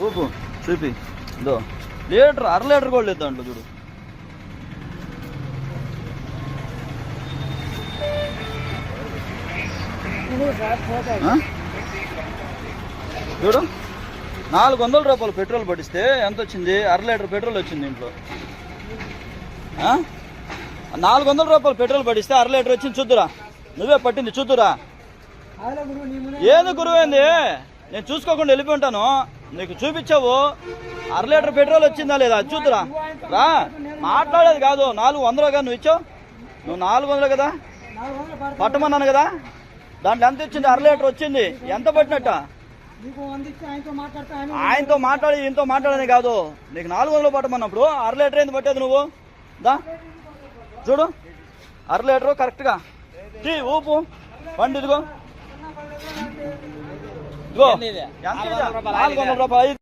ఊపు చూపి ఇదో లీటర్ 1/2 లీటర్ కూడా లేదు దాంట్లో చూడు. చూడు 400 రూపాయలు పెట్రోల్ పట్టిస్తే ఎంత వచ్చింది? 1/2 లీటర్ పెట్రోల్ వచ్చింది ఇంట్లో. 400 రూపాయలు పెట్రోల్ పట్టిస్తే 1/2 లీటర్ వచ్చింది. చూద్దురా, నువ్వే పట్టింది చూద్దురా. ఏది గురువైంది? నేను చూసుకోకుండా వెళ్ళిపోయి ఉంటాను. నీకు చూపించావు 1/2 లీటర్ పెట్రోల్ వచ్చిందా లేదా చూద్దురా. రా, మాట్లాడేది కాదు. 400 నువ్వు ఇచ్చావు, నువ్వు 400 కదా పట్టమన్నాను కదా. దాంట్లో ఎంత వచ్చింది? 1/2 లీటర్ వచ్చింది. ఎంత పట్టినట్ట? ఆయనతో మాట్లాడి ఈయనతో మాట్లాడని కాదు. నీకు 400 పట్టమన్నప్పుడు 1/2 లీటర్ ఏంది పట్టేది నువ్వు? దా చూడు 1/2 లీటరు కరెక్ట్గా ఊపు బండి. ఇదిగో 400 రూపాయలు.